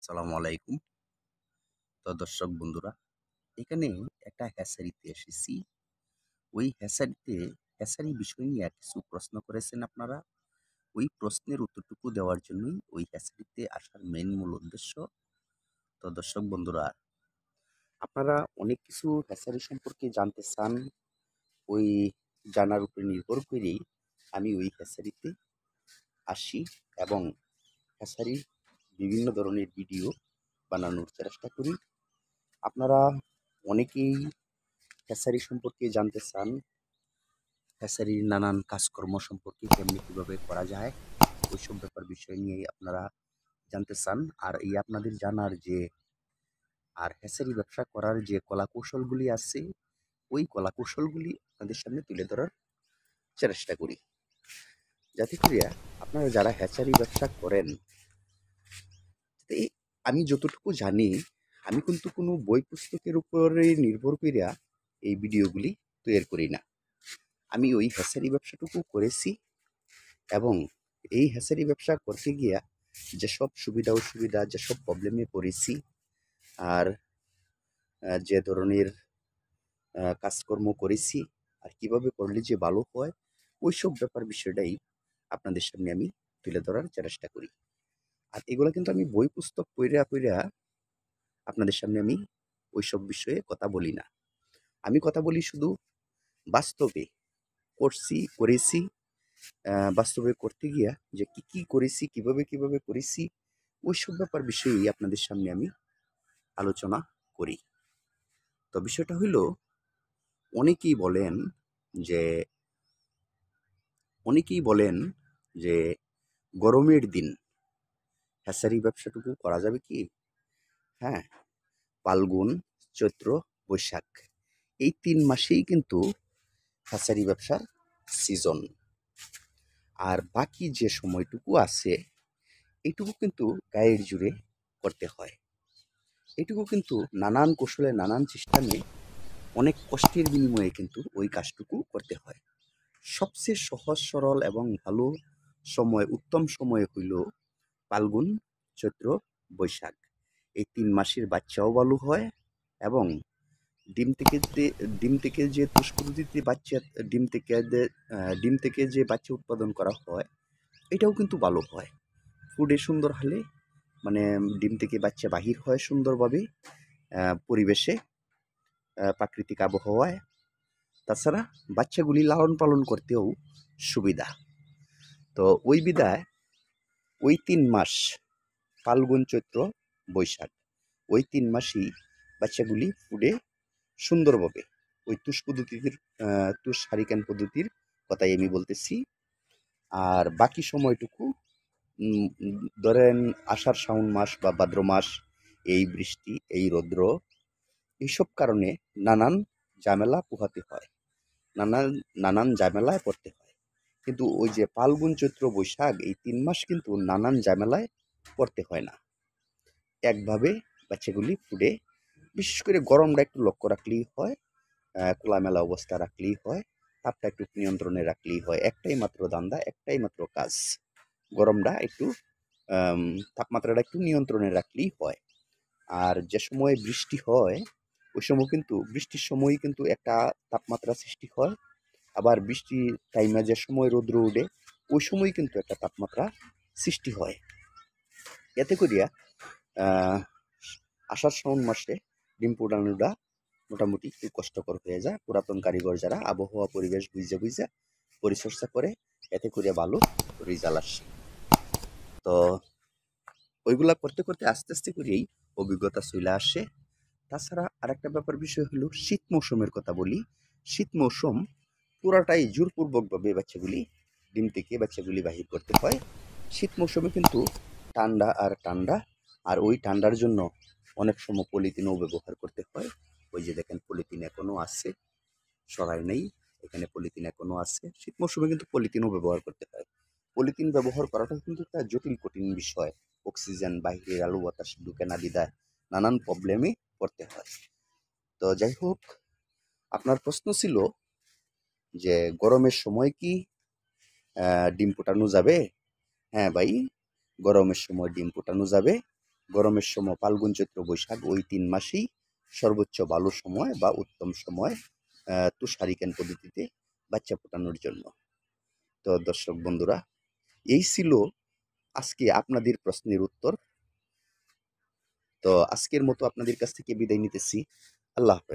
আসসালামু আলাইকুম। তো দর্শক বন্ধুরা, এখানে একটা হ্যাচারিতে এসেছি। ওই হ্যাচারি বিষয় নিয়ে কিছু প্রশ্ন করেছেন আপনারা। ওই প্রশ্নের উত্তরটুকু দেওয়ার জন্যই ওই হ্যাচারিতে আসার মূল উদ্দেশ্য। তো দর্শক বন্ধুরা, আপনারা অনেক কিছু হ্যাচারি সম্পর্কে জানতে চান। ওই জানার উপরে নির্ভর করেই আমি ওই হ্যাচারিতে আসি এবং হ্যাচারির বিভিন্ন ধরনের ভিডিও বানানোর চেষ্টা করি। আপনারা অনেকেই হ্যাচারি সম্পর্কে জানতে চান, হ্যাচারির নানান কাজকর্ম সম্পর্কে কেমনি কিভাবে করা যায়, ওইসব বিষয় নিয়ে আপনারা জানতে চান। আর এই আপনাদের জানার যে হ্যাচারি ব্যবসা করার যে কলা কৌশলগুলি আছে, ওই কলা কৌশলগুলি আপনাদের সামনে তুলে ধরার চেষ্টা করি, যাতে করিয়া আপনারা যারা হ্যাচারি ব্যবসা করেন, আমি যতটুকু জানি, আমি কিন্তু কোনো বই পুস্তকের উপরে নির্ভর করিয়া এই ভিডিওগুলি তৈরি করি না। আমি ওই হ্যাচারি ব্যবসাটুকু করেছি এবং এই হ্যাচারি ব্যবসা করতে গিয়া যেসব সুবিধা অসুবিধা, যেসব প্রবলেমে পড়েছি, আর যে ধরনের কাজকর্ম করেছি, আর কিভাবে করলে যে ভালো হয়, ওইসব বিষয়টাই আপনাদের সামনে আমি তুলে ধরার চেষ্টা করি। আর এগুলো কিন্তু আমি বই পুস্তক পইড়া পইড়া আপনাদের সামনে আমি ওইসব বিষয়ে কথা বলি না। আমি কথা বলি শুধু বাস্তবে করেছি, বাস্তবে করতে গিয়া যে কি কি করেছি, কিভাবে করেছি, ওইসব বিষয়েই আপনাদের সামনে আমি আলোচনা করি। তো বিষয়টা হইল, অনেকেই বলেন যে অনেকেই বলেন যে গরমের দিন হ্যাচারি ব্যবসাটুকু করা যাবে কি? হ্যাঁ, ফাল্গুন, চৈত্র, বৈশাখ, এই ৩ মাসেই কিন্তু হ্যাচারি ব্যবসার সিজন। আর বাকি যে সময়টুকু আছে, এইটুকু কিন্তু গায়ের জুড়ে করতে হয়। এইটুকু কিন্তু নানান কৌশলে, নানান চেষ্টা নিয়ে, অনেক কষ্টের বিনিময়ে কিন্তু ওই কাজটুকু করতে হয়। সবচেয়ে সহজ সরল এবং ভালো সময়, উত্তম সময় হইল ফাল্গুন, চৈত্র, বৈশাখ। এই ৩ মাসের বাচ্চাও ভালো হয় এবং ডিম থেকে যে তুষ পদ্ধতিতে বাচ্চা, ডিম থেকে ডিম থেকে যে বাচ্চা উৎপাদন করা হয়, এটাও কিন্তু ভালো হয়। ফুডে সুন্দর হলে, মানে ডিম থেকে বাচ্চা বাহির হয় সুন্দরভাবে, পরিবেশে, প্রাকৃতিক আবহাওয়ায়। তাছাড়া বাচ্চাগুলি লালন পালন করতেও সুবিধা। তো ওই বিধায় ওই ৩ মাস, ফাল্গুন, চৈত্র, বৈশাখ, ওই ৩ মাসেই বাচ্চাগুলি ফুডে সুন্দরভাবে, ওই তুষ হারিকেন পদ্ধতির কথাই আমি বলতেছি। আর বাকি সময়টুকু ধরেন আষাঢ় শ্রাবণ মাস বা ভাদ্র মাস, এই বৃষ্টি, এই রৌদ্র, এইসব কারণে নানান ঝামেলা পোহাতে হয়, নানান নানান ঝামেলায় পড়তে হয়। কিন্তু ওই যে ফাল্গুন, চৈত্র, বৈশাখ, এই ৩ মাস কিন্তু নানান ঝামেলায় পড়তে হয় না। একভাবে বাচ্চাগুলি ফুডে, বিশেষ করে গরমটা একটু লক্ষ্য রাখলেই হয়, খোলামেলা অবস্থা রাখলেই হয়, তাপটা একটু নিয়ন্ত্রণে রাখলেই হয়। একটাই মাত্র ধান্দা, একটাই মাত্র কাজ, গরমটা একটু, তাপমাত্রাটা একটু নিয়ন্ত্রণে রাখলেই হয়। আর যে সময় বৃষ্টি হয়, ওই সময় কিন্তু, বৃষ্টির সময় কিন্তু একটা তাপমাত্রা সৃষ্টি হয়। আবার বৃষ্টির টাইমে যে সময় রৌদ্র উঠে, ওই সময় কিন্তু একটা তাপমাত্রা সৃষ্টি হয়। এতে করিয়া আষাঢ় শ্রাবণ মাসে ডিম ফুটানোটা মোটামুটি একটু কষ্টকর হয়ে যায়। পুরাতন কারিগর যারা আবহাওয়া পরিবেশ বুঝে পরিচর্যা করে, এতে করে ভালো রেজাল্ট আসে। তো ওইগুলা করতে করতে আস্তে আস্তে করেই অভিজ্ঞতা চলে আসে। তাছাড়া আরেকটা বিষয় হলো, শীত মৌসুমের কথা বলি। শীত মৌসুম পুরাটাই জোরপূর্বকভাবে ডিম থেকে বাচ্চাগুলি বাহির করতে হয়। শীত মৌসুমে কিন্তু ঠান্ডা আর ঠান্ডা, আর ওই ঠান্ডার জন্য অনেক সময় পলিথিনও ব্যবহার করতে হয়। ওই যে দেখেন, পলিথিন এখনো আছে, সরাই নেই, এখানে পলিথিন এখনো আছে। শীত মৌসুমে কিন্তু পলিথিনও ব্যবহার করতে হয়। পলিথিন ব্যবহার করাটা কিন্তু একটা জটিল কঠিন বিষয়। অক্সিজেন বাহিরের আলো বাতাস ঢুকে না দিদায় নানান প্রবলেমে পড়তে হয়। তো যাই হোক, আপনার প্রশ্ন ছিল যে গরমের সময় কি ডিম ফোটানো যাবে? হ্যাঁ ভাই, গরমের সময় ডিম ফোটানো যাবে। গরমের সময় ফাল্গুন চৈত্র বৈশাখ ওই ৩ মাসেই সর্বোচ্চ ভালো সময় বা উত্তম সময় তুষারিকান পদ্ধতিতে বাচ্চা ফোটানোর জন্য। তো দর্শক বন্ধুরা, এই ছিল আজকে আপনাদের প্রশ্নের উত্তর। তো আজকের মতো আপনাদের কাছ থেকে বিদায় নিতেছি। আল্লাহ হাফেজ।